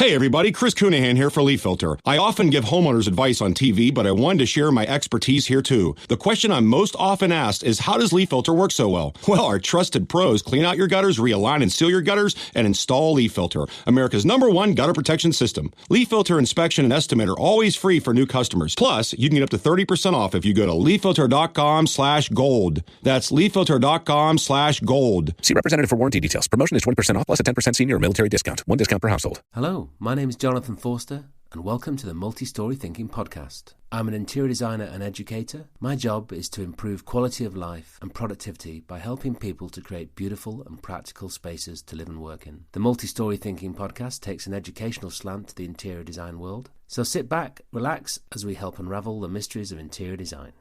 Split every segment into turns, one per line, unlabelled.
Hey everybody, Chris Coonahan here for Leaf Filter. I often give homeowners advice on TV, but I wanted to share my expertise here too. The question I'm most often asked is, how does Leaf Filter work so well? Well, our trusted pros clean out your gutters, realign and seal your gutters, and install Leaf Filter, America's #1 gutter protection system. Leaf Filter inspection and estimate are always free for new customers. Plus, you can get up to 30% off if you go to leaffilter.com/gold. That's leaffilter.com/gold.
See representative for warranty details. Promotion is 20% off plus a 10% senior or military discount. One discount per household.
Hello, my name is Jonathan Forster, and welcome to the Multi-Story Thinking Podcast. I'm an interior designer and educator. My job is to improve quality of life and productivity by helping people to create beautiful and practical spaces to live and work in. The Multi-Story Thinking Podcast takes an educational slant to the interior design world. So sit back, relax, as we help unravel the mysteries of interior design.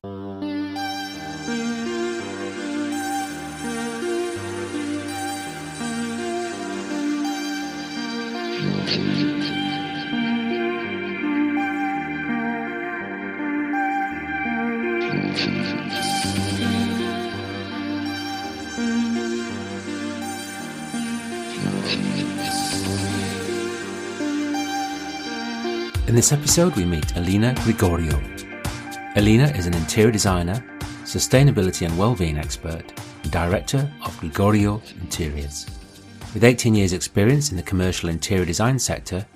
In this episode, we meet Elina Grigoriou. Elina is an interior designer, sustainability and wellbeing expert, and Director of Grigoriou Interiors. With 18 years' experience in the commercial interior design sector,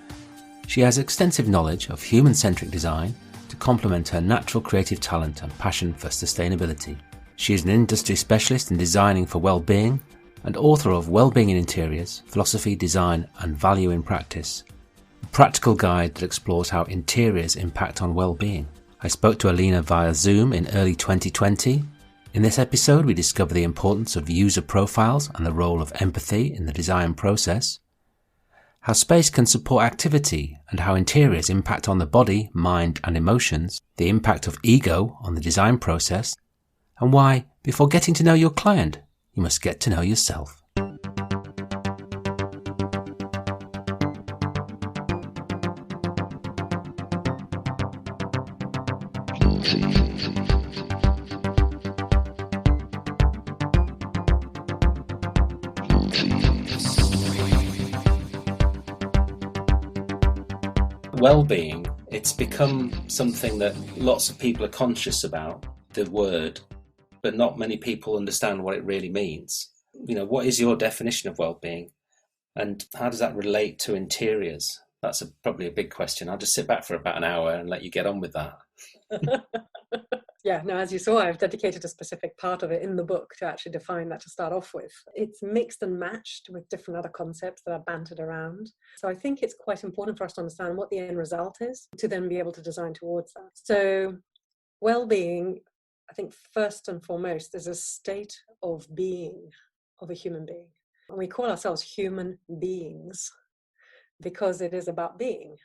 she has extensive knowledge of human-centric design to complement her natural creative talent and passion for sustainability. She is an industry specialist in designing for well-being and author of Wellbeing in Interiors, Philosophy, Design and Value in Practice, a practical guide that explores how interiors impact on well-being. I spoke to Elina via Zoom in early 2020. In this episode, we discover the importance of user profiles and the role of empathy in the design process, how space can support activity and how interiors impact on the body, mind and emotions, the impact of ego on the design process, and why, before getting to know your client, you must get to know yourself. Well-being, it's become something that lots of people are conscious about, the word, but not many people understand what it really means. You know, what is your definition of well-being, and how does that relate to interiors? That's probably a big question. I'll just sit back for about an hour and let you get on with that.
Yeah, no, as you saw, I've dedicated a specific part of it in the book to actually define that to start off with. It's mixed and matched with different other concepts that are bantered around. So I think it's quite important for us to understand what the end result is to then be able to design towards that. So well-being, I think first and foremost, is a state of being of a human being. And we call ourselves human beings because it is about being.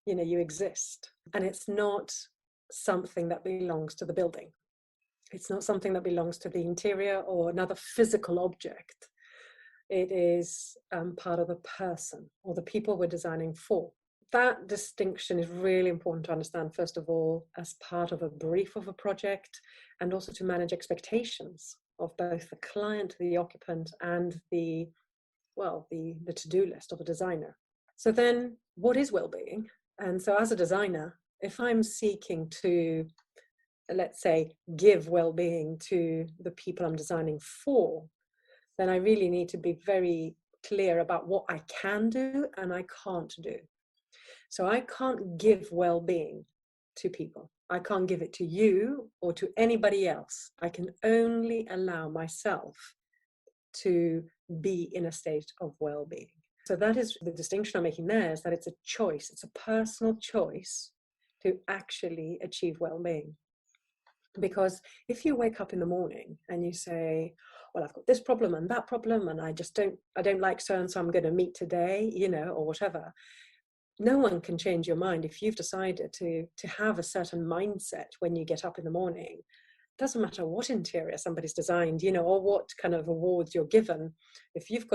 You know, you exist. And it's not something that belongs to the building. It's not something that belongs to the interior or another physical object. It is part of the person or the people we're designing for. That distinction is really important to understand, first of all, as part of a brief of a project, and also to manage expectations of both the client, the occupant, and the to-do list of a designer. So then, what is well-being? And so as a designer, if I'm seeking to, let's say, give well-being to the people I'm designing for, then I really need to be very clear about what I can do and I can't do. So I can't give well-being to people. I can't give it to you or to anybody else. I can only allow myself to be in a state of well-being. So that is the distinction I'm making there, is that it's a choice. It's a personal choice to actually achieve well-being. Because if you wake up in the morning and you say, well, I've got this problem and that problem, and I don't like so-and-so, I'm going to meet today, you know, or whatever. No one can change your mind if you've decided to have a certain mindset when you get up in the morning. It doesn't matter what interior somebody's designed, you know, or what kind of awards you're given. If you've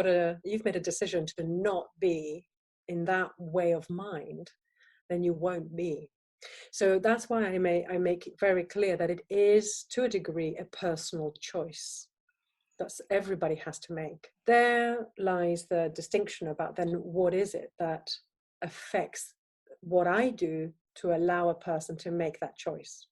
made a decision to not be in that way of mind, then you won't be. So that's why I make it very clear that it is, to a degree, a personal choice that everybody has to make. There lies the distinction about then what is it that affects what I do to allow a person to make that choice.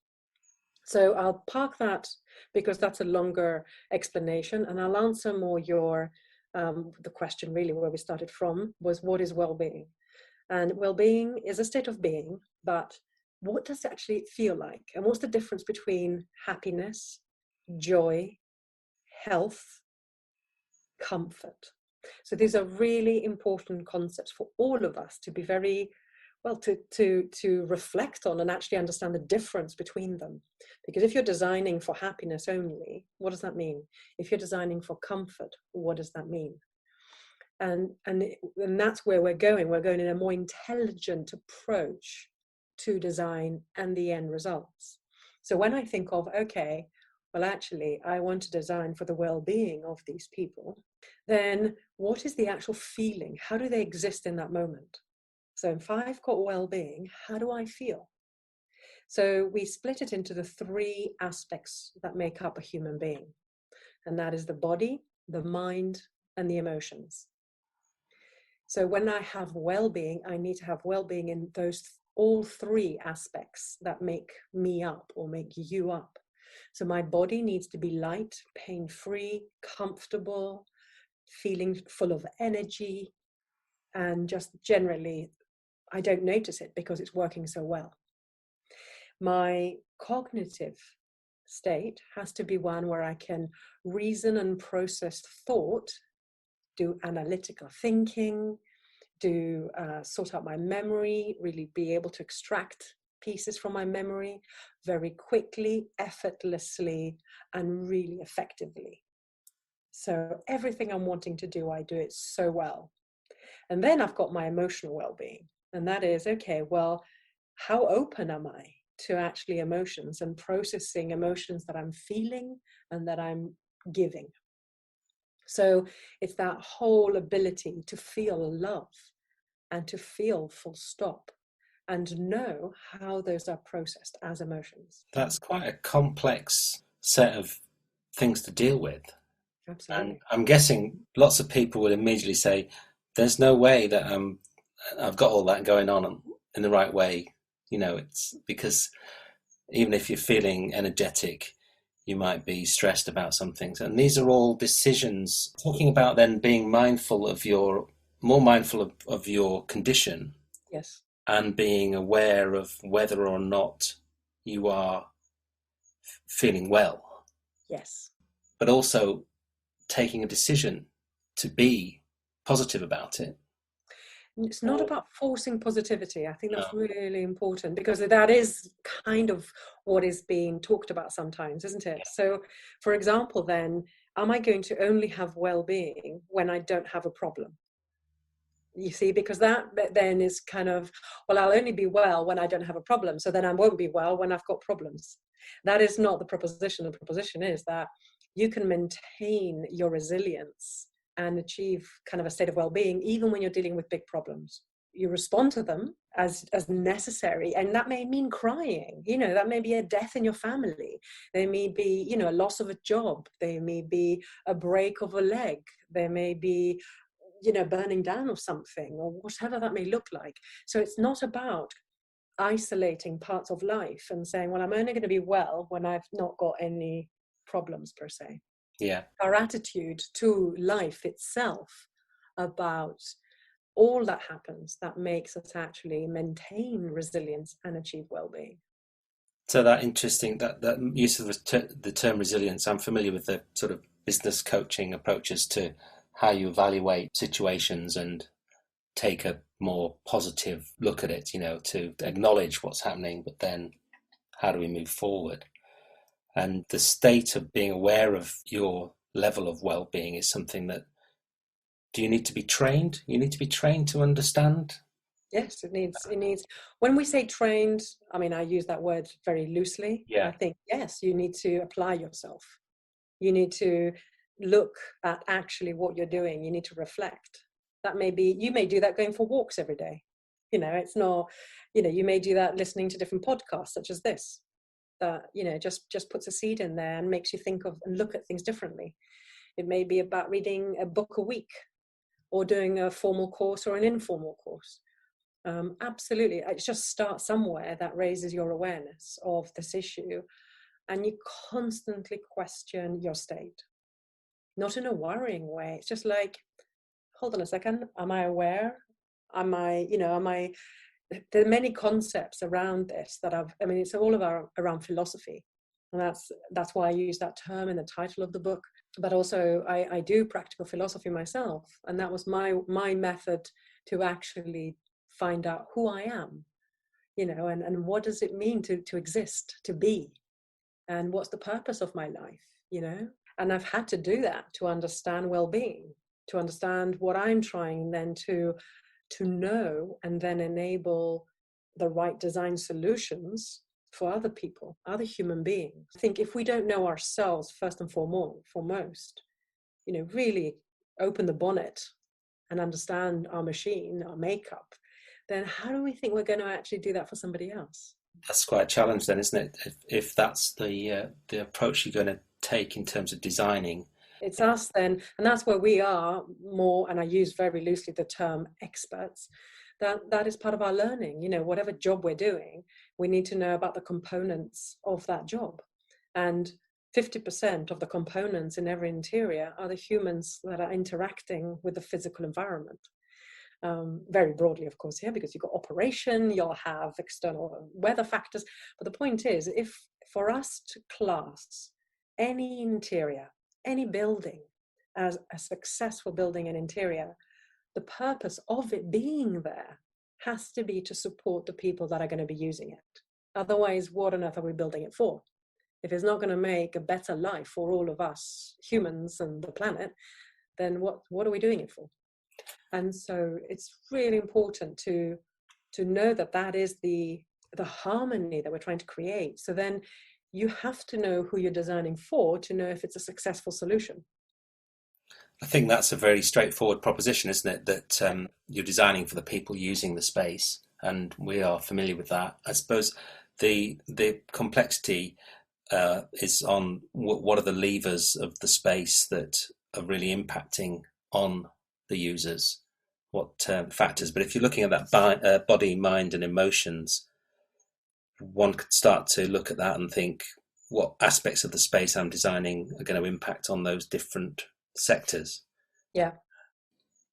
So I'll park that because that's a longer explanation, and I'll answer more your the question really where we started from was, what is well-being? And well-being is a state of being, but what does it actually feel like? And what's the difference between happiness, joy, health, comfort? So these are really important concepts for all of us to be very well, to reflect on and actually understand the difference between them. Because if you're designing for happiness only, what does that mean? If you're designing for comfort, what does that mean? And that's where we're going. We're going in a more intelligent approach to design and the end results. So when I think of, okay, well, actually, I want to design for the well-being of these people, then what is the actual feeling? How do they exist in that moment? So if I've got well-being, how do I feel? So we split it into the 3 aspects that make up a human being. And that is the body, the mind, and the emotions. So when I have well-being, I need to have well-being in those all 3 aspects that make me up or make you up. So my body needs to be light, pain-free, comfortable, feeling full of energy, and just generally, I don't notice it because it's working so well. My cognitive state has to be one where I can reason and process thought, do analytical thinking, sort out my memory, really be able to extract pieces from my memory very quickly, effortlessly, and really effectively. So everything I'm wanting to do, I do it so well. And then I've got my emotional well-being. And that is, okay, well, how open am I to actually emotions and processing emotions that I'm feeling and that I'm giving? So it's that whole ability to feel love and to feel full stop and know how those are processed as emotions.
That's quite a complex set of things to deal with.
Absolutely.
And I'm guessing lots of people would immediately say, there's no way that I've got all that going on in the right way. You know, it's because even if you're feeling energetic, you might be stressed about some things. And these are all decisions. Talking about then being mindful of more mindful of your condition.
Yes.
And being aware of whether or not you are feeling well.
Yes.
But also taking a decision to be positive about it.
It's not about forcing positivity. I think that's really important because that is kind of what is being talked about sometimes, isn't it? So, for example, then, am I going to only have well-being when I don't have a problem? You see, because that then is kind of, well, I'll only be well when I don't have a problem. So then I won't be well when I've got problems. That is not the proposition. The proposition is that you can maintain your resilience and achieve kind of a state of well-being even when you're dealing with big problems. You respond to them as necessary, and that may mean crying. You know, that may be a death in your family. There may be, you know, a loss of a job. There may be a break of a leg. There may be, you know, burning down of something, or whatever that may look like. So it's not about isolating parts of life and saying, well, I'm only going to be well when I've not got any problems per se.
Yeah.
Our attitude to life itself about all that happens that makes us actually maintain resilience and achieve well-being.
So that interesting, that use of the term resilience, I'm familiar with the sort of business coaching approaches to how you evaluate situations and take a more positive look at it, you know, to acknowledge what's happening, but then how do we move forward? And the state of being aware of your level of well-being is something that, do you need to be trained? You need to be trained to understand?
Yes, it needs, when we say trained, I mean, I use that word very loosely.
Yeah.
I think, yes, you need to apply yourself. You need to look at actually what you're doing. You need to reflect. That may be, you may do that going for walks every day. You know, it's not, you know, you may do that listening to different podcasts such as this, that, you know, just puts a seed in there and makes you think of and look at things differently. It may be about reading a book a week or doing a formal course or an informal course. Absolutely. It just starts somewhere that raises your awareness of this issue, and you constantly question your state, not in a worrying way. It's just like, hold on a second, am I aware? Am I, there are many concepts around this that it's all around philosophy. And that's why I use that term in the title of the book. But also I do practical philosophy myself. And that was my method to actually find out who I am, and what does it mean to exist, to be, and what's the purpose of my life, And I've had to do that to understand well-being, to understand what I'm trying then to know, and then enable the right design solutions for other people, other human beings. I think if we don't know ourselves first and foremost, really open the bonnet and understand our machine, our makeup, then how do we think we're going to actually do that for somebody else?
That's quite a challenge then, isn't it? If that's the approach you're going to take in terms of designing.
It's us then, and that's where we are more, and I use very loosely the term experts, that is part of our learning. Whatever job we're doing, we need to know about the components of that job. And 50% of the components in every interior are the humans that are interacting with the physical environment. Very broadly, of course, here, because you've got operation, you'll have external weather factors. But the point is, if for us to class any interior, any building as a successful building and interior, the purpose of it being there has to be to support the people that are going to be using it. Otherwise, what on earth are we building it for? If it's not going to make a better life for all of us humans and the planet, then what are we doing it for? And so it's really important to know that is the harmony that we're trying to create. So then you have to know who you're designing for to know if it's a successful solution.
I think that's a very straightforward proposition, isn't it? That you're designing for the people using the space, and we are familiar with that. I suppose the complexity is on what are the levers of the space that are really impacting on the users, what factors. But if you're looking at that body, mind, and emotions, one could start to look at that and think, what aspects of the space I'm designing are going to impact on those different sectors?
Yeah,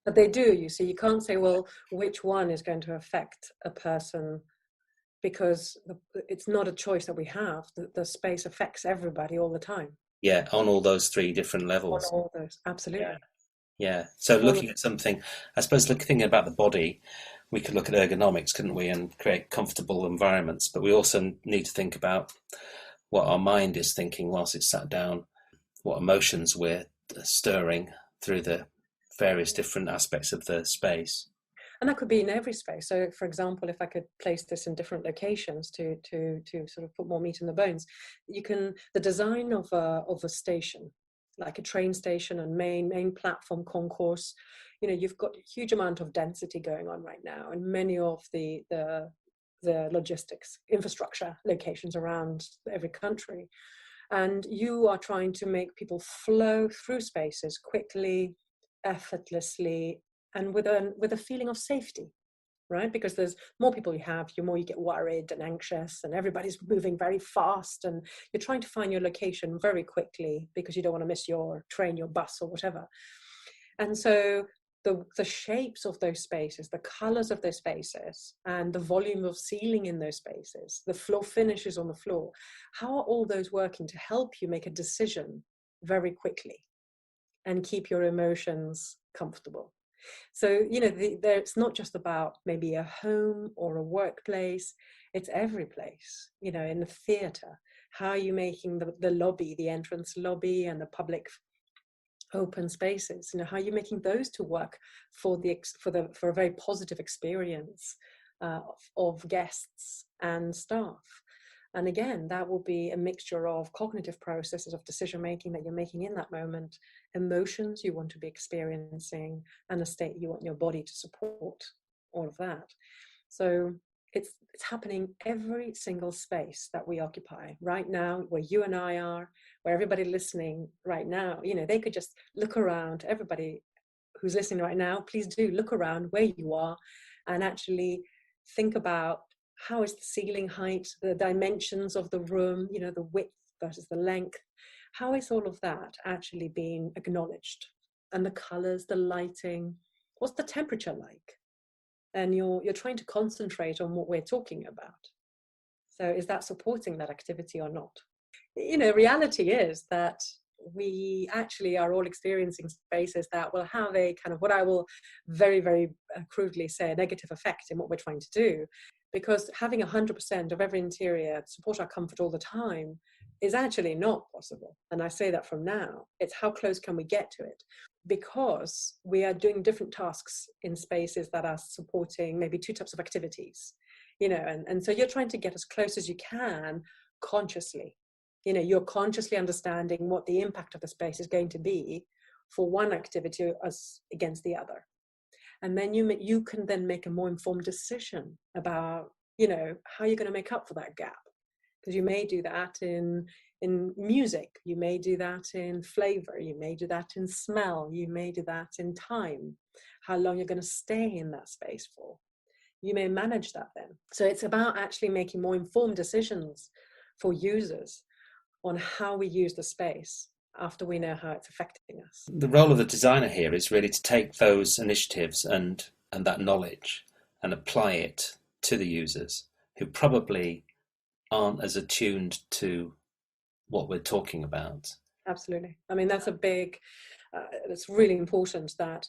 but they do. You see, you can't say, well, which one is going to affect a person, because it's not a choice that we have. The space affects everybody all the time.
Yeah, on all those three different levels.
On all those, absolutely.
Yeah. So looking at something, I suppose, thinking about the body, we could look at ergonomics, couldn't we, and create comfortable environments. But we also need to think about what our mind is thinking whilst it's sat down, what emotions we're stirring through the various different aspects of the space.
And that could be in every space. So, for example, if I could place this in different locations to sort of put more meat in the bones, the design of a station, like a train station and main platform concourse, you've got a huge amount of density going on right now, and many of the logistics infrastructure locations around every country. And you are trying to make people flow through spaces quickly, effortlessly, and with a feeling of safety, right? Because there's more people you have, the more you get worried and anxious, and everybody's moving very fast, and you're trying to find your location very quickly because you don't want to miss your train, your bus, or whatever. And so the shapes of those spaces, the colors of those spaces, and the volume of ceiling in those spaces, the floor finishes on the floor, how are all those working to help you make a decision very quickly and keep your emotions comfortable? So, it's not just about maybe a home or a workplace, it's every place, in the theater. How are you making the lobby, the entrance lobby, and the public open spaces, how are you making those to work for a very positive experience of guests and staff? And again, that will be a mixture of cognitive processes of decision making that you're making in that moment, emotions you want to be experiencing, and a state you want your body to support, all of that. So it's happening every single space that we occupy right now, where you and I are, where everybody listening right now, they could just look around. Everybody who's listening right now, please do look around where you are and actually think about how is the ceiling height, the dimensions of the room, the width versus the length. How is all of that actually being acknowledged? And the colors, the lighting, what's the temperature like? And you're trying to concentrate on what we're talking about. So is that supporting that activity or not? Reality is that we actually are all experiencing spaces that will have a kind of, what I will very, very crudely say, a negative effect in what we're trying to do. Because having 100% of every interior support our comfort all the time is actually not possible. And I say that from now. It's how close can we get to it? Because we are doing different tasks in spaces that are supporting maybe two types of activities, and so you're trying to get as close as you can consciously. You're consciously understanding what the impact of the space is going to be for one activity as against the other. And then you can then make a more informed decision about, how you're going to make up for that gap. Because you may do that in music, you may do that in flavor, you may do that in smell, you may do that in time, how long you're going to stay in that space for. You may manage that then. So it's about actually making more informed decisions for users on how we use the space after we know how it's affecting us.
The role of the designer here is really to take those initiatives and that knowledge and apply it to the users who probably aren't as attuned to what we're talking about.
Absolutely. I mean, that's a big, it's really important that,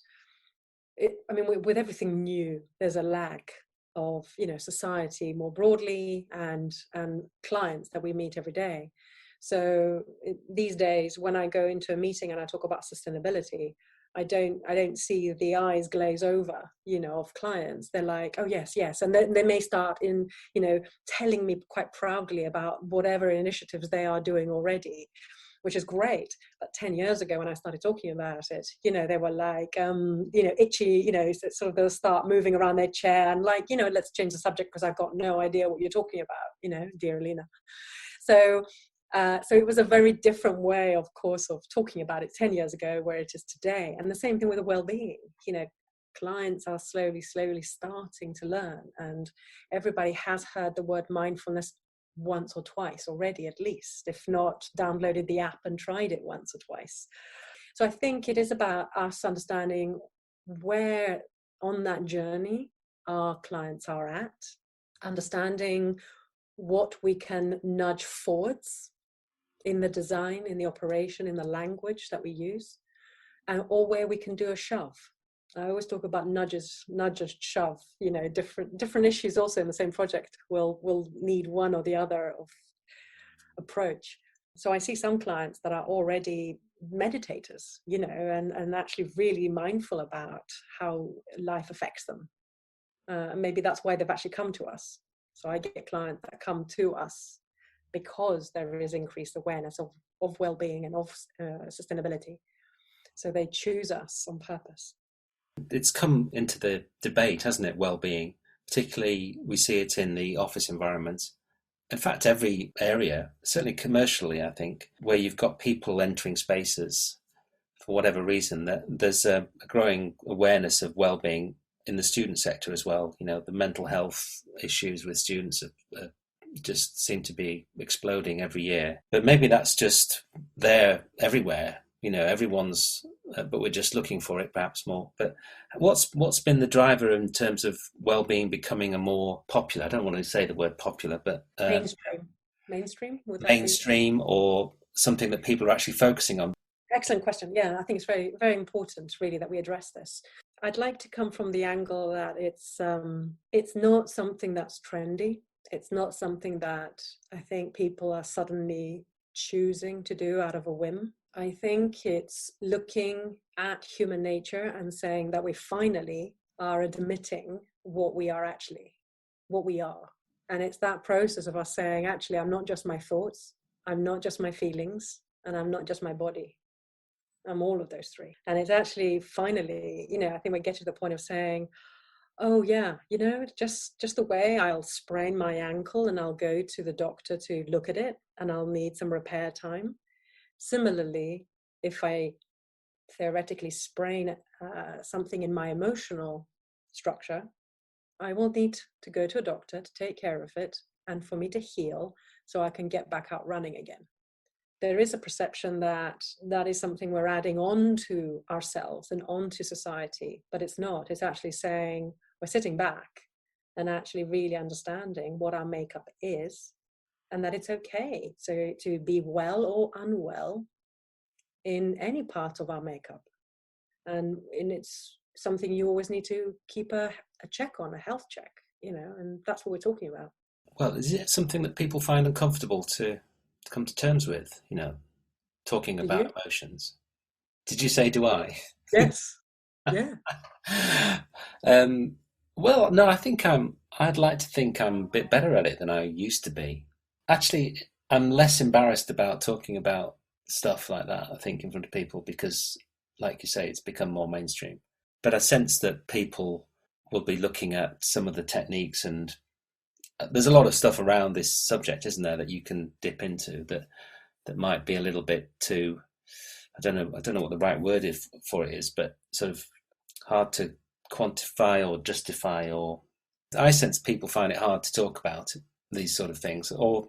with everything new, there's a lag of, society more broadly and clients that we meet every day. So these days, when I go into a meeting and I talk about sustainability, I don't see the eyes glaze over, of clients. They're like, oh, yes. And they may start in, telling me quite proudly about whatever initiatives they are doing already, which is great. But 10 years ago, when I started talking about it, they were like, itchy, sort of they'll start moving around their chair and like, let's change the subject because I've got no idea what you're talking about, dear Elina. So it was a very different way, of course, of talking about it 10 years ago where it is today. And the same thing with the well-being. Clients are slowly starting to learn. And everybody has heard the word mindfulness once or twice already, at least, if not downloaded the app and tried it once or twice. So I think it is about us understanding where on that journey our clients are at, understanding what we can nudge forwards in the design, in the operation, in the language that we use, or where we can do a shove. I always talk about nudges, shove, different issues also in the same project will need one or the other of approach. So I see some clients that are already meditators, and actually really mindful about how life affects them. And maybe that's why they've actually come to us. So I get clients that come to us because there is increased awareness of well-being and of sustainability. So they choose us on purpose.
It's come into the debate, hasn't it, well-being? Particularly we see it in the office environment. In fact, every area, certainly commercially, I think, where you've got people entering spaces for whatever reason, that there's a growing awareness of well-being in the student sector as well. The mental health issues with students just seem to be exploding every year. But maybe that's just there everywhere. Everyone's, but we're just looking for it perhaps more. But what's been the driver in terms of well-being becoming a more popular? I don't want to say the word popular, but mainstream, or something that people are actually focusing on.
Excellent question. Yeah, I think it's very, very important, really, that we address this. I'd like to come from the angle that it's not something that's trendy. It's not something that I think people are suddenly choosing to do out of a whim. I think it's looking at human nature and saying that we finally are admitting what we are. And it's that process of us saying, actually, I'm not just my thoughts, I'm not just my feelings, and I'm not just my body. I'm all of those three. And it's actually finally, I think we get to the point of saying, oh yeah, just the way I'll sprain my ankle and I'll go to the doctor to look at it and I'll need some repair time. Similarly, if I theoretically sprain something in my emotional structure, I will need to go to a doctor to take care of it and for me to heal so I can get back out running again. There is a perception that that is something we're adding on to ourselves and onto society, but it's not. It's actually saying we're sitting back and actually really understanding what our makeup is, and that it's okay to be well or unwell in any part of our makeup. And it's something you always need to keep a check on, a health check, and that's what we're talking about.
Well, is it something that people find uncomfortable to come to terms with, talking about emotions? Did you say, do I?
Yes. Yeah.
Well, no, I think I'd like to think I'm a bit better at it than I used to be. Actually, I'm less embarrassed about talking about stuff like that, I think, in front of people because, like you say, it's become more mainstream. But I sense that people will be looking at some of the techniques, and there's a lot of stuff around this subject, isn't there, that you can dip into that might be a little bit too, I don't know what the right word for it is, but sort of hard to quantify or justify, or I sense people find it hard to talk about these sort of things, or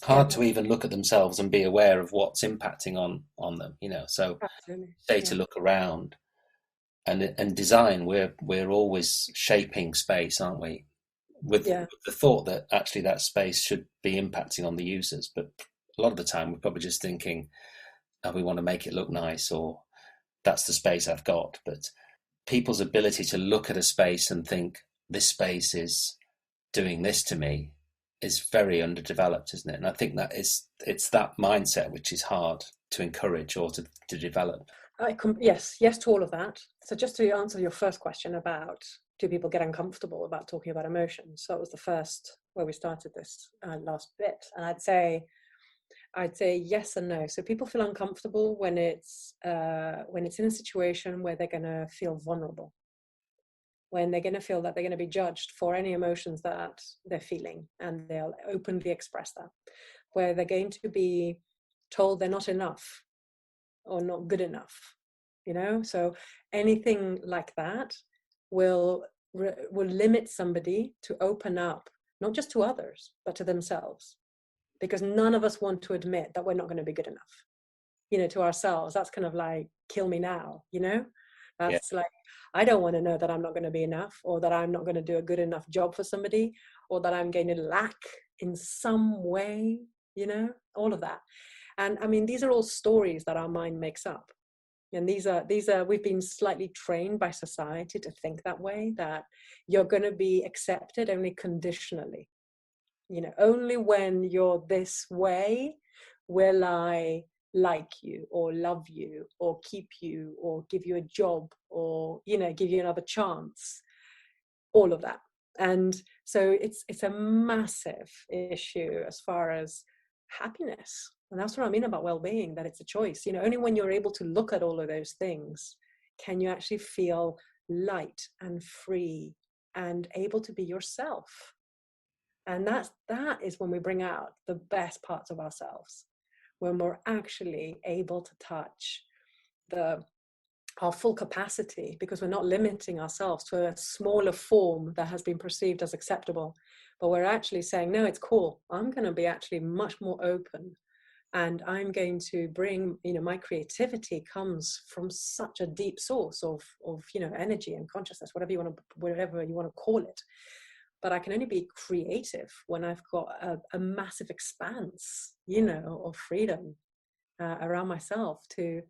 hard to even look at themselves and be aware of what's impacting on them, so
Absolutely.
say to look around and design, we're always shaping space, aren't we, with the thought that actually that space should be impacting on the users, but a lot of the time we're probably just thinking, oh, we want to make it look nice, or that's the space I've got. But people's ability to look at a space and think this space is doing this to me is very underdeveloped, isn't it? And I think that it's that mindset which is hard to encourage or to develop.
Yes to all of that. So just to answer your first question about do people get uncomfortable about talking about emotions, so that was the first where we started this last bit, and I'd say yes and no. So people feel uncomfortable when it's in a situation where they're going to feel vulnerable, when they're going to feel that they're going to be judged for any emotions that they're feeling, and they'll openly express that, where they're going to be told they're not enough or not good enough, so anything like that will limit somebody to open up, not just to others, but to themselves. Because none of us want to admit that we're not going to be good enough, to ourselves. That's kind of like, kill me now, that's like, I don't want to know that I'm not going to be enough, or that I'm not going to do a good enough job for somebody, or that I'm going to lack in some way, all of that. And I mean, these are all stories that our mind makes up. And these are we've been slightly trained by society to think that way, that you're going to be accepted only conditionally. Only when you're this way will I like you or love you or keep you or give you a job or, give you another chance, all of that. And so it's a massive issue as far as happiness. And that's what I mean about well-being, that it's a choice. Only when you're able to look at all of those things can you actually feel light and free and able to be yourself. And that is when we bring out the best parts of ourselves, when we're actually able to touch our full capacity, because we're not limiting ourselves to a smaller form that has been perceived as acceptable, but we're actually saying, no, it's cool. I'm going to be actually much more open, and I'm going to bring, my creativity comes from such a deep source of energy and consciousness, whatever you want to call it. But I can only be creative when I've got a massive expanse, of freedom around myself to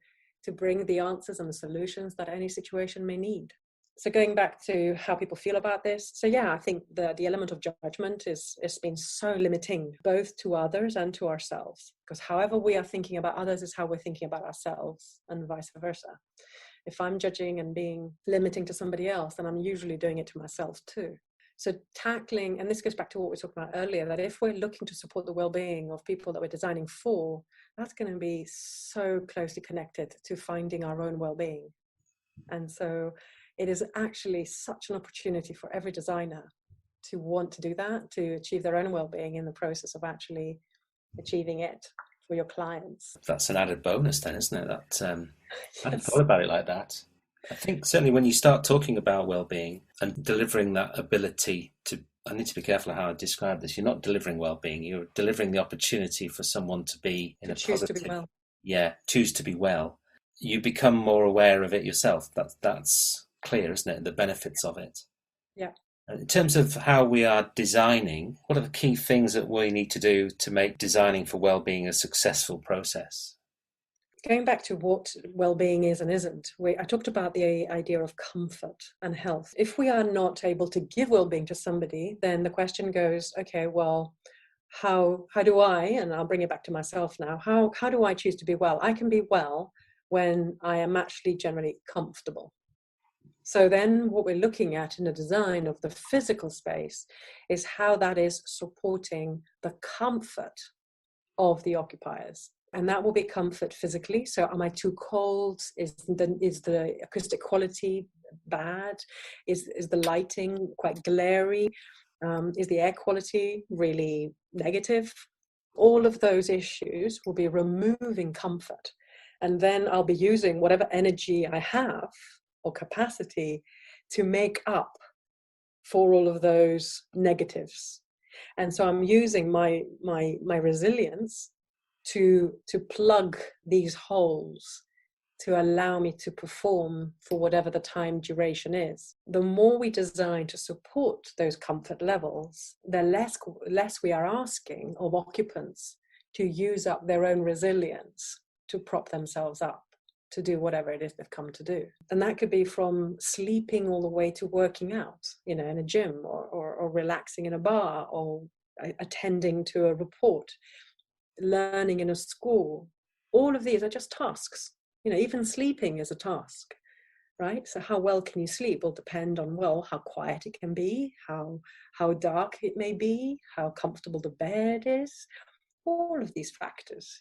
bring the answers and the solutions that any situation may need. So going back to how people feel about this. So yeah, I think the element of judgment is been so limiting, both to others and to ourselves, because however we are thinking about others is how we're thinking about ourselves, and vice versa. If I'm judging and being limiting to somebody else, then I'm usually doing it to myself too. So tackling, and this goes back to what we talked about earlier, that if we're looking to support the well-being of people that we're designing for, that's going to be so closely connected to finding our own well-being. And so it is actually such an opportunity for every designer to want to do that, to achieve their own well-being in the process of actually achieving it for your clients.
That's an added bonus then, isn't it? That I hadn't thought about it like that. I think certainly when you start talking about well-being and delivering that ability to, I need to be careful how I describe this. You're not delivering well-being. You're delivering the opportunity for someone to be in a
choose
positive,
to be well.
Yeah, choose to be well. You become more aware of it yourself. That's clear, isn't it? The benefits of it.
Yeah.
In terms of how we are designing, what are the key things that we need to do to make designing for well-being a successful process?
Going back to what well-being is and isn't, I talked about the idea of comfort and health. If we are not able to give well-being to somebody, then the question goes, okay, well, how do I, and I'll bring it back to myself now, how do I choose to be well? I can be well when I am actually generally comfortable. So then what we're looking at in the design of the physical space is how that is supporting the comfort of the occupiers. And that will be comfort physically. So am I too cold? Is the acoustic quality bad? Is the lighting quite glary? Is the air quality really negative? All of those issues will be removing comfort. And then I'll be using whatever energy I have or capacity to make up for all of those negatives. And so I'm using my resilience to plug these holes to allow me to perform for whatever the time duration is. The more we design to support those comfort levels, the less we are asking of occupants to use up their own resilience to prop themselves up to do whatever it is they've come to do. And that could be from sleeping all the way to working out, in a gym or relaxing in a bar or attending to a report, learning in a school. All of these are just tasks. Even sleeping is a task, right? So how well can you sleep will depend on, how quiet it can be, how dark it may be, how comfortable the bed is, all of these factors.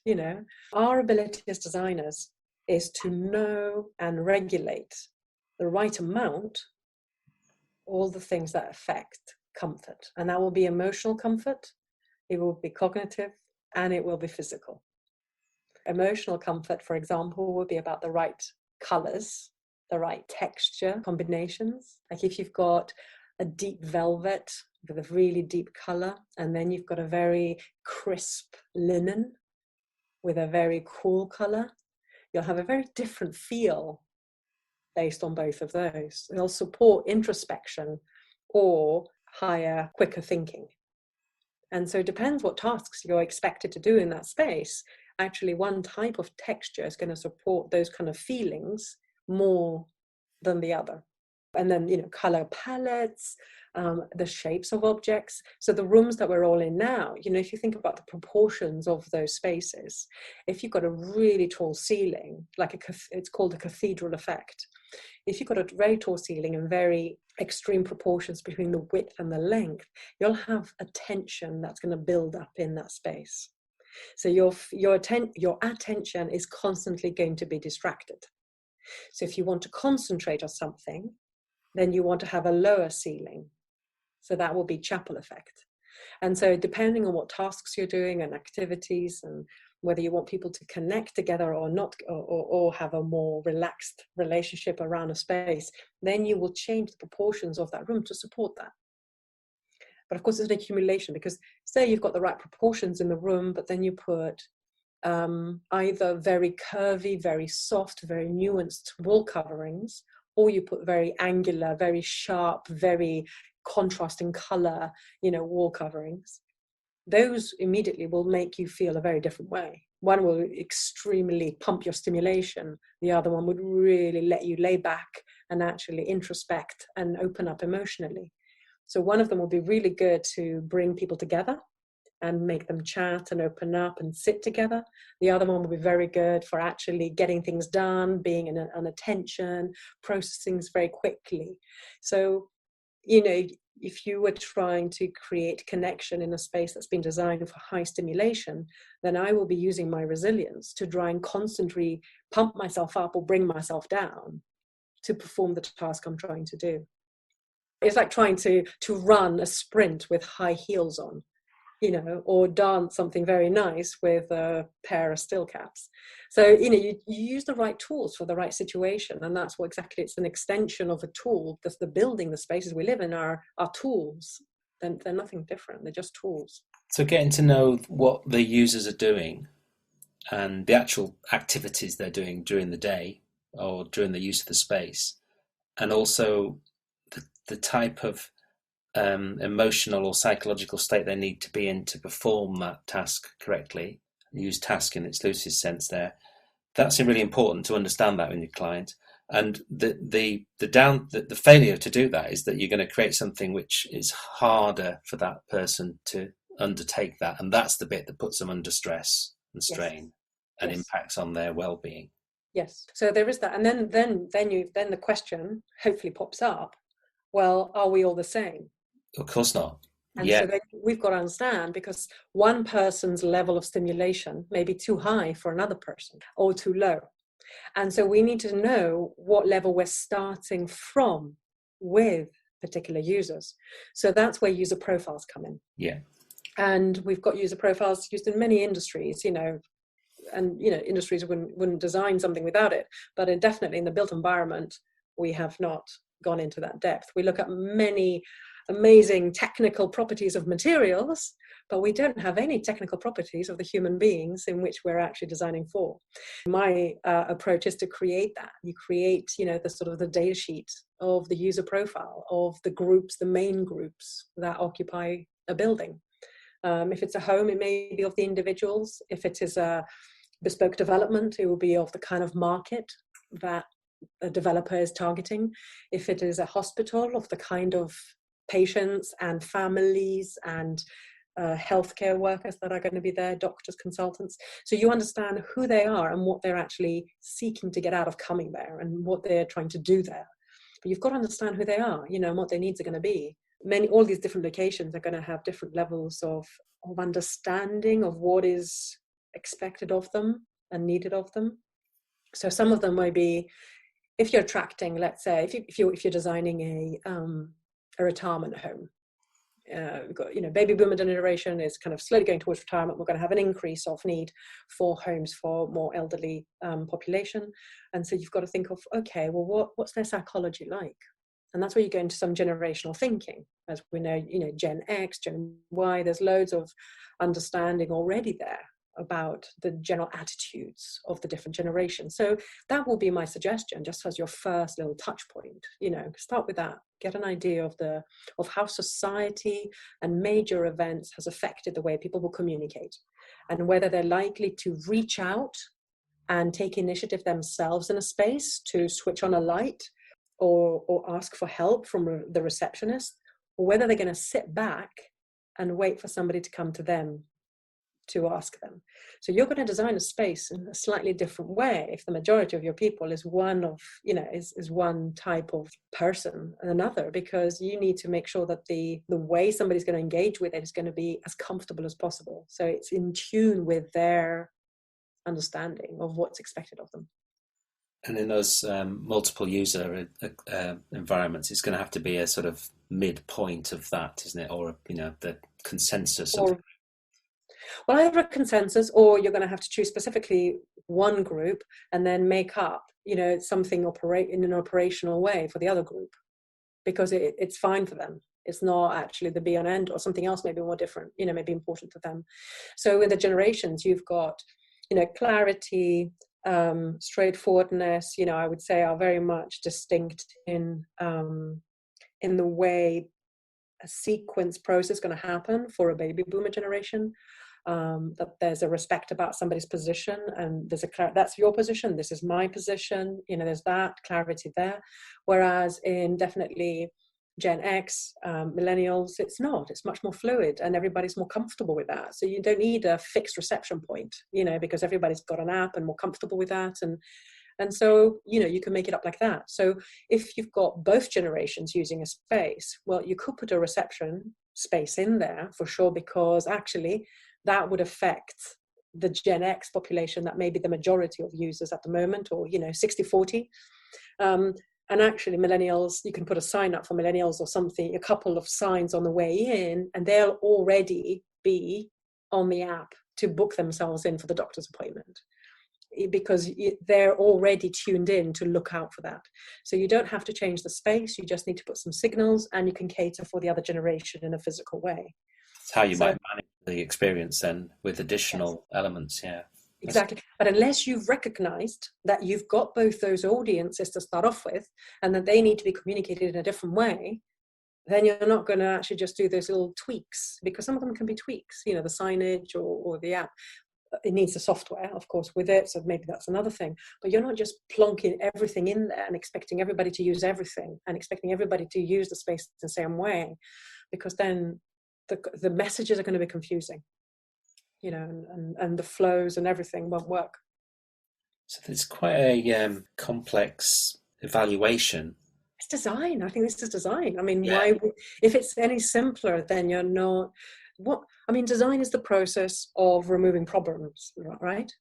Our ability as designers is to know and regulate the right amount, all the things that affect comfort. And that will be emotional comfort, it will be cognitive, and it will be physical. Emotional comfort, for example, will be about the right colors, the right texture combinations. Like if you've got a deep velvet with a really deep color, and then you've got a very crisp linen with a very cool color, you'll have a very different feel based on both of those. They'll support introspection or higher, quicker thinking. And so it depends what tasks you're expected to do in that space. Actually, one type of texture is going to support those kind of feelings more than the other. And then, color palettes, the shapes of objects. So the rooms that we're all in now, if you think about the proportions of those spaces, if you've got a really tall ceiling, it's called a cathedral effect. If you've got a very tall ceiling and very extreme proportions between the width and the length, you'll have a tension that's going to build up in that space. So your attention is constantly going to be distracted. So if you want to concentrate on something, then you want to have a lower ceiling. So that will be chapel effect. And so depending on what tasks you're doing and activities, and whether you want people to connect together or not, or have a more relaxed relationship around a space, then you will change the proportions of that room to support that. But of course, it's an accumulation, because say you've got the right proportions in the room, but then you put either very curvy, very soft, very nuanced wall coverings, or you put very angular, very sharp, very contrasting color, wall coverings. Those immediately will make you feel a very different way. One will extremely pump your stimulation. The other one would really let you lay back and actually introspect and open up emotionally. So one of them will be really good to bring people together and make them chat and open up and sit together. The other one will be very good for actually getting things done, being on attention, processing things very quickly. So, if you were trying to create connection in a space that's been designed for high stimulation, then I will be using my resilience to try and constantly pump myself up or bring myself down to perform the task I'm trying to do. It's like trying to run a sprint with high heels on. or dance something very nice with a pair of still caps. So, you use the right tools for the right situation. And that's what exactly, it's an extension of a tool. Because the building, the spaces we live in are tools. They're nothing different. They're just tools.
So getting to know what the users are doing and the actual activities they're doing during the day or during the use of the space, and also the type of emotional or psychological state they need to be in to perform that task correctly. Use task in its loosest sense there. That's really important to understand that in your client. And the failure to do that is that you're going to create something which is harder for that person to undertake that, and that's the bit that puts them under stress and strain and impacts on their well-being.
Yes. So there is that, and then the question hopefully pops up. Well, are we all the same?
Of course not.
And so then we've got to understand, because one person's level of stimulation may be too high for another person or too low. And so we need to know what level we're starting from with particular users. So that's where user profiles come in.
Yeah.
And we've got user profiles used in many industries, and industries wouldn't design something without it. But definitely in the built environment, we have not gone into that depth. We look at many amazing technical properties of materials, but we don't have any technical properties of the human beings in which we're actually designing for. My approach is to create that. You create, the sort of the data sheet of the user profile of the groups, the main groups that occupy a building. If it's a home, it may be of the individuals. If it is a bespoke development, it will be of the kind of market that a developer is targeting. If it is a hospital, of the kind of patients and families and healthcare workers that are going to be there, doctors, consultants. So you understand who they are and what they're actually seeking to get out of coming there and what they're trying to do there. But you've got to understand who they are, and what their needs are going to be. All these different locations are going to have different levels of understanding of what is expected of them and needed of them. So some of them might be, if you're attracting, let's say, if you're designing a retirement home, we've got, baby boomer generation is kind of slowly going towards retirement. We're going to have an increase of need for homes for more elderly population, and so you've got to think of, okay, well, what's their psychology like? And that's where you go into some generational thinking. As we know, Gen X, Gen Y, there's loads of understanding already there about the general attitudes of the different generations. So that will be my suggestion, just as your first little touch point. Start with that. Get an idea of how society and major events has affected the way people will communicate, and whether they're likely to reach out and take initiative themselves in a space to switch on a light or ask for help from the receptionist, or whether they're going to sit back and wait for somebody to come to them to ask them. So you're going to design a space in a slightly different way if the majority of your people is one of, is one type of person and another, because you need to make sure that the way somebody's going to engage with it is going to be as comfortable as possible. So it's in tune with their understanding of what's expected of them.
And in those multiple user environments, it's going to have to be a sort of midpoint of that, isn't it? Or, the consensus.
Well, either a consensus, or you're going to have to choose specifically one group and then make up, something in an operational way for the other group, because it's fine for them. It's not actually the be and end, or something else maybe more different, maybe important to them. So in the generations, you've got, clarity, straightforwardness, I would say are very much distinct in the way a sequence process is going to happen for a baby boomer generation. That there's a respect about somebody's position, and there's that's your position, this is my position, there's that clarity there. Whereas in definitely Gen X, millennials, it's much more fluid, and everybody's more comfortable with that. So you don't need a fixed reception point, because everybody's got an app and more comfortable with that. And so, you can make it up like that. So if you've got both generations using a space, well, you could put a reception space in there for sure, because actually that would affect the Gen X population that may be the majority of users at the moment, or, 60-40. And actually millennials, you can put a sign up for millennials or something, a couple of signs on the way in, and they'll already be on the app to book themselves in for the doctor's appointment, because they're already tuned in to look out for that. So you don't have to change the space, you just need to put some signals, and you can cater for the other generation in a physical way.
It's how you might manage the experience then, with additional elements. Yeah,
exactly. But unless you've recognized that you've got both those audiences to start off with, and that they need to be communicated in a different way, then you're not going to actually just do those little tweaks, because some of them can be tweaks, the signage or the app. It needs the software, of course, with it, so maybe that's another thing. But you're not just plonking everything in there and expecting everybody to use everything and expecting everybody to use the space the same way, because then the messages are going to be confusing, and the flows and everything won't work.
So there's quite a complex evaluation.
It's design. I think this is design. I mean, why? If it's any simpler, then you're not. Design is the process of removing problems, right?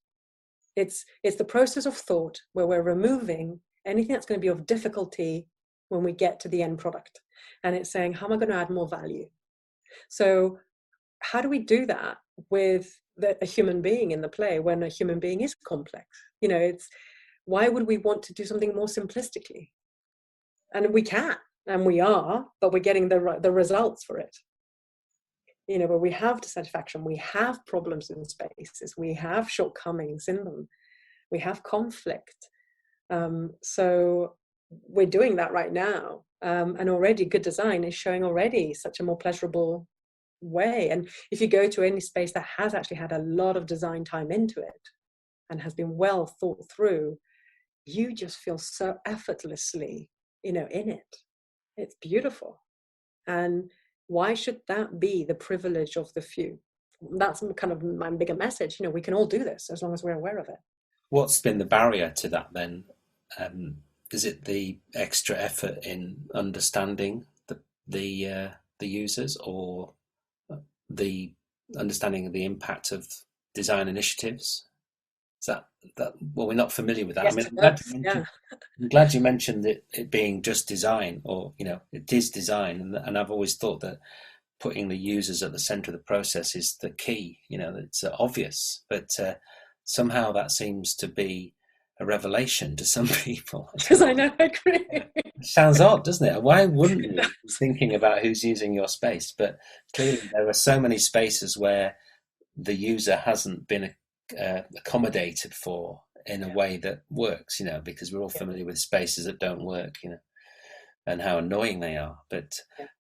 It's the process of thought where we're removing anything that's going to be of difficulty when we get to the end product. And it's saying, how am I going to add more value? So how do we do that with a human being in the play when a human being is complex? It's why would we want to do something more simplistically? And we can, and we are, but we're getting the results for it. Where we have dissatisfaction, we have problems in spaces, we have shortcomings in them, we have conflict. So we're doing that right now. And already good design is showing already such a more pleasurable way. And if you go to any space that has actually had a lot of design time into it and has been well thought through, you just feel so effortlessly, in it. It's beautiful. And why should that be the privilege of the few? That's kind of my bigger message. We can all do this as long as we're aware of it.
What's been the barrier to that then? Is it the extra effort in understanding the users, or the understanding of the impact of design initiatives? Is that well, we're not familiar with that.
Yes,
I'm glad you mentioned it being just design, or it is design, and I've always thought that putting the users at the center of the process is the key. It's obvious, but somehow that seems to be a revelation to some people.
Because I know, I agree.
It sounds odd, doesn't it? Why wouldn't you be thinking about who's using your space? But clearly there are so many spaces where the user hasn't been accommodated for in a way that works, because we're all familiar with spaces that don't work, and how annoying they are. But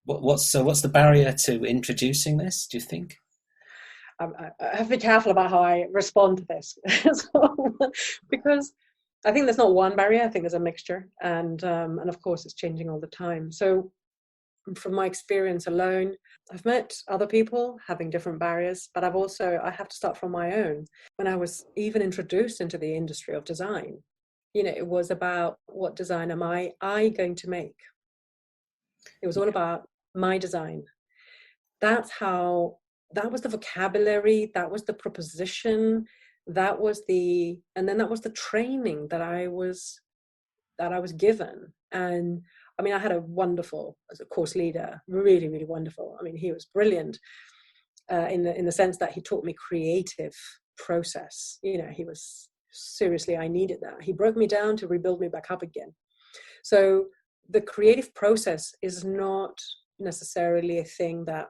what's the barrier to introducing this, do you think?
I have to be careful about how I respond to this because I think there's not one barrier. I think there's a mixture, and of course it's changing all the time. So from my experience alone, I've met other people having different barriers, but I have to start from my own. When I was even introduced into the industry of design, it was about, what design am I going to make? It was all about my design. That was the vocabulary, that was the proposition, that was the training that I was given. And I had a wonderful, as a course leader, really, really wonderful. He was brilliant in the sense that he taught me creative process. He was seriously, I needed that. He broke me down to rebuild me back up again. So the creative process is not necessarily a thing that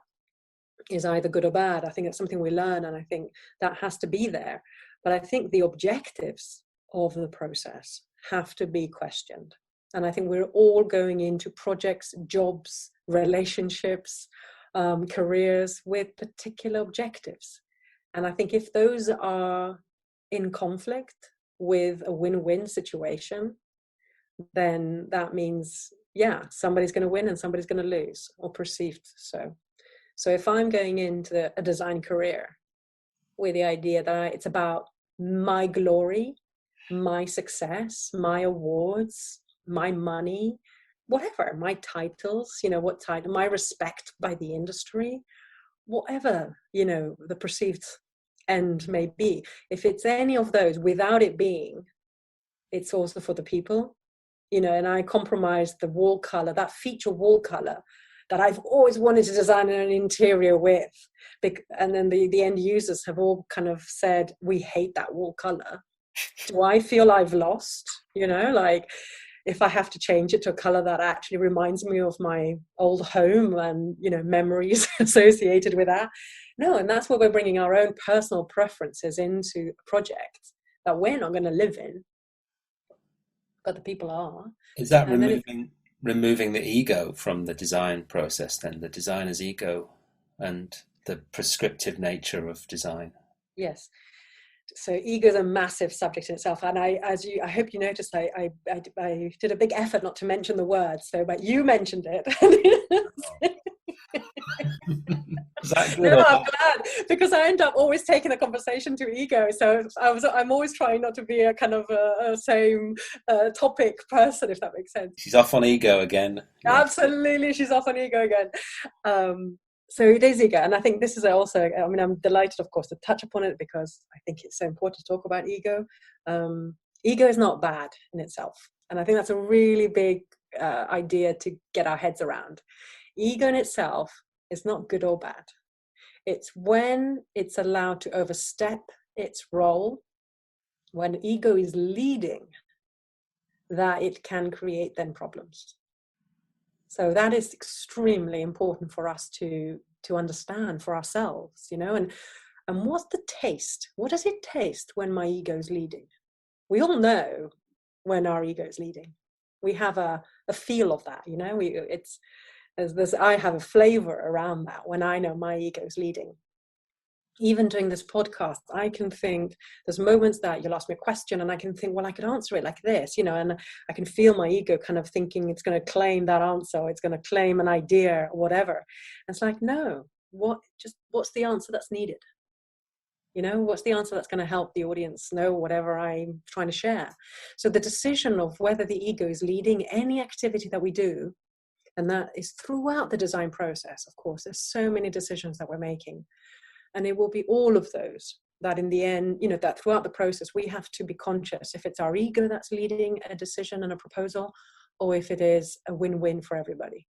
is either good or bad. I think it's something we learn, and I think that has to be there. But I think the objectives of the process have to be questioned. And I think we're all going into projects, jobs, relationships, careers with particular objectives. And I think if those are in conflict with a win-win situation, then that means, somebody's going to win and somebody's going to lose, or perceived so. So if I'm going into a design career with the idea that it's about my glory, my success, my awards, my money, whatever, my titles, what title, my respect by the industry, whatever, the perceived end may be. If it's any of those, without it being, it's also for the people, and I compromise the wall color, that feature wall color that I've always wanted to design an interior with, And then the end users have all kind of said, we hate that wall color. Do I feel I've lost? Like, if I have to change it to a color that actually reminds me of my old home and, memories associated with that. No, and that's where we're bringing our own personal preferences into a project that we're not going to live in, but the people are.
Is that removing the ego from the design process then, the designer's ego and the prescriptive nature of design?
Yes. So ego is a massive subject in itself, and I hope you noticed, I did a big effort not to mention the word. So, but you mentioned it.
Is that good?
No, I'm glad, because I end up always taking the conversation to ego. So I'm always trying not to be a kind of a same topic person, if that makes sense.
She's off on ego again.
Absolutely, she's off on ego again. So it is ego, and I think this is also, I'm delighted, of course, to touch upon it, because I think it's so important to talk about ego. Ego is not bad in itself, and I think that's a really big idea to get our heads around. Ego in itself is not good or bad. It's when it's allowed to overstep its role, when ego is leading, that it can create then problems. So that is extremely important for us to understand for ourselves, and what's the taste? What does it taste when my ego is leading? We all know when our ego is leading. We have a feel of that, I have a flavor around that when I know my ego is leading. Even doing this podcast, I can think, there's moments that you'll ask me a question and I can think, well, I could answer it like this, and I can feel my ego kind of thinking it's going to claim that answer, or it's going to claim an idea or whatever. And it's like, no, what's the answer that's needed? What's the answer that's going to help the audience know whatever I'm trying to share? So the decision of whether the ego is leading any activity that we do, and that is throughout the design process, of course, there's so many decisions that we're making. And it will be all of those that in the end, that throughout the process, we have to be conscious if it's our ego that's leading a decision and a proposal, or if it is a win-win for everybody.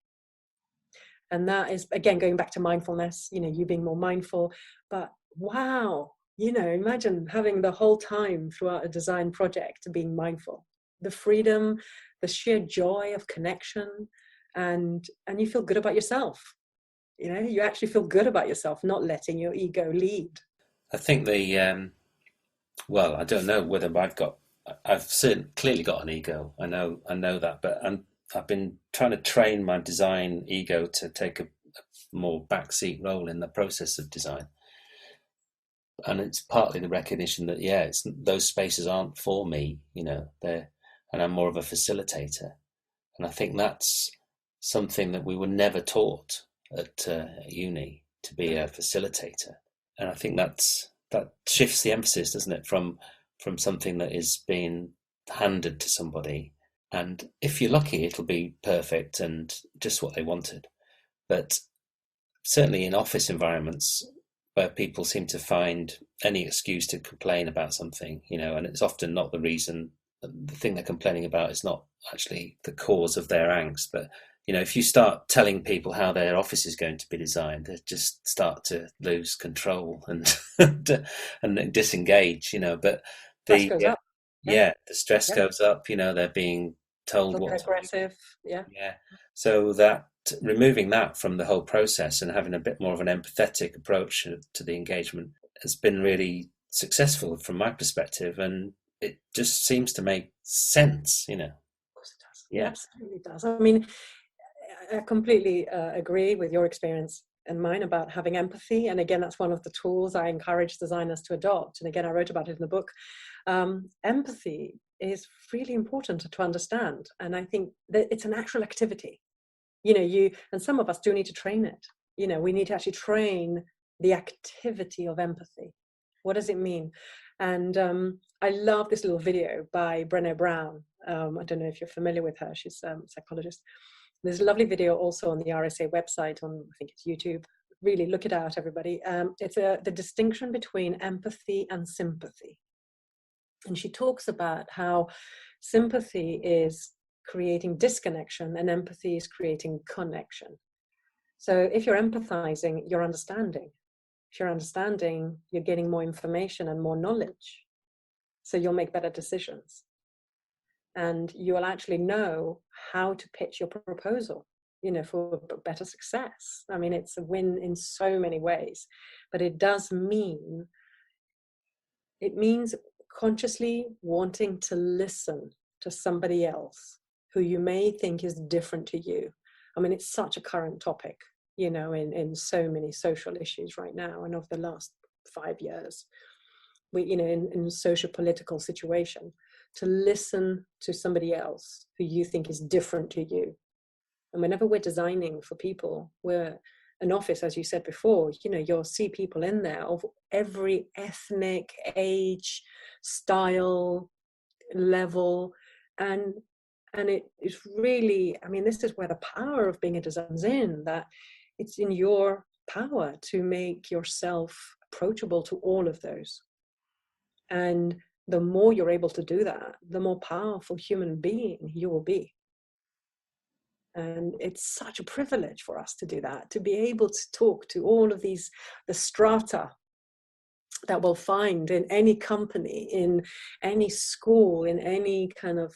And that is, again, going back to mindfulness, you being more mindful. But wow, imagine having the whole time throughout a design project being mindful. The freedom, the sheer joy of connection, and you feel good about yourself. You actually feel good about yourself, not letting your ego lead.
I think I don't know whether I've clearly got an ego. I know that, but I've been trying to train my design ego to take a more backseat role in the process of design. And it's partly the recognition that, those spaces aren't for me, and I'm more of a facilitator. And I think that's something that we were never taught at uni, to be a facilitator. And I think that shifts the emphasis, doesn't it, from something that is being handed to somebody, and if you're lucky it'll be perfect and just what they wanted. But certainly in office environments where people seem to find any excuse to complain about something, and it's often not the reason, the thing they're complaining about is not actually the cause of their angst, but if you start telling people how their office is going to be designed, they just start to lose control and and disengage. But the
stress goes up.
The stress goes up. They're being told what
aggressive. Yeah.
So that removing that from the whole process and having a bit more of an empathetic approach to the engagement has been really successful from my perspective, and it just seems to make sense. Of
course it does. Yeah, it absolutely does. I mean, I completely agree with your experience and mine about having empathy. And again, that's one of the tools I encourage designers to adopt. And again, I wrote about it in the book. Empathy is really important to understand. And I think that it's an actual activity. And some of us do need to train it. We need to actually train the activity of empathy. What does it mean? And I love this little video by Brené Brown. I don't know if you're familiar with her. She's a psychologist. There's a lovely video also on the RSA website, I think it's YouTube. Really look it out, everybody. It's the distinction between empathy and sympathy. And she talks about how sympathy is creating disconnection and empathy is creating connection. So if you're empathizing, you're understanding. If you're understanding, you're getting more information and more knowledge. So you'll make better decisions. And you'll actually know how to pitch your proposal, for better success. I mean, it's a win in so many ways, but it means consciously wanting to listen to somebody else who you may think is different to you. I mean, it's such a current topic, in so many social issues right now and over the last 5 years. In social political situation, to listen to somebody else who you think is different to you. And whenever we're designing for people, we're an office, as you said before, you'll see people in there of every ethnic, age, style, level, and it is really, I mean, this is where the power of being a designer is in, that it's in your power to make yourself approachable to all of those. And the more you're able to do that, the more powerful human being you will be. And it's such a privilege for us to do that, to be able to talk to all of the strata that we'll find in any company, in any school, in any kind of,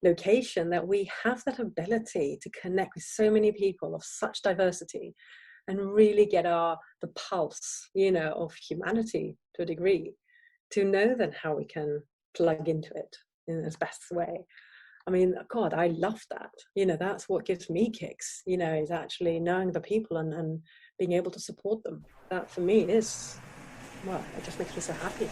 location, that we have that ability to connect with so many people of such diversity and really get the pulse, of humanity to a degree, to know then how we can plug into it in its best way. I mean, God, I love that. That's what gives me kicks, is actually knowing the people and being able to support them. That for me is, well, it just makes me so happy.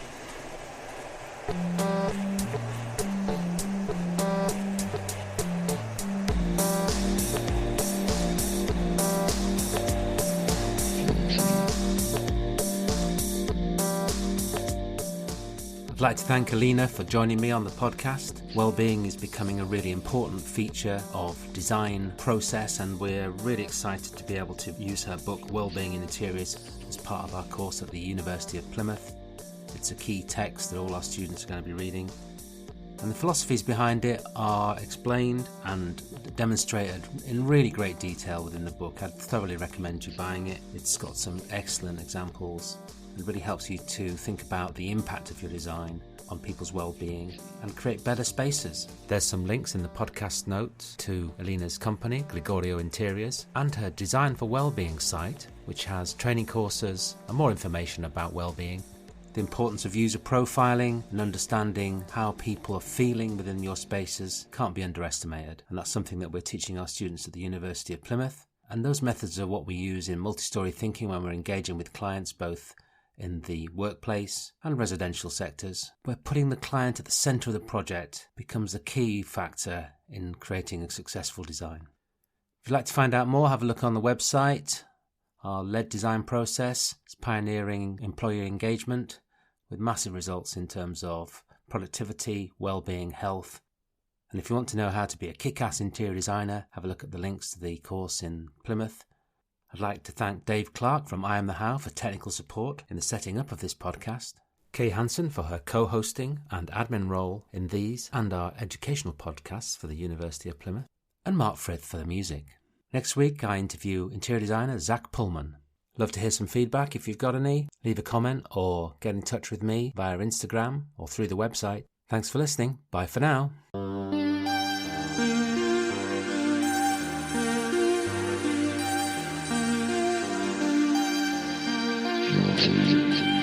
I'd like to thank Elina for joining me on the podcast. Wellbeing is becoming a really important feature of design process, and we're really excited to be able to use her book Wellbeing Interiors as part of our course at the University of Plymouth. It's a key text that all our students are going to be reading, and the philosophies behind it are explained and demonstrated in really great detail within the book. I'd thoroughly recommend you buying it. It's got some excellent examples. It really helps you to think about the impact of your design on people's well-being and create better spaces. There's some links in the podcast notes to Elina's company, Grigoriou Interiors, and her Design for Wellbeing site, which has training courses and more information about well-being. The importance of user profiling and understanding how people are feeling within your spaces can't be underestimated, and that's something that we're teaching our students at the University of Plymouth. And those methods are what we use in multi-story thinking when we're engaging with clients, both in the workplace and residential sectors, where putting the client at the centre of the project becomes a key factor in creating a successful design. If you'd like to find out more, have a look on the website. Our lead design process is pioneering employee engagement with massive results in terms of productivity, well-being, health. And if you want to know how to be a kick-ass interior designer, have a look at the links to the course in Plymouth. I'd like to thank Dave Clark from I Am The How for technical support in the setting up of this podcast, Kay Hansen for her co-hosting and admin role in these and our educational podcasts for the University of Plymouth, and Mark Frith for the music. Next week I interview interior designer Zach Pullman. Love to hear some feedback. If you've got any, leave a comment or get in touch with me via Instagram or through the website. Thanks for listening. Bye for now.
Thank you.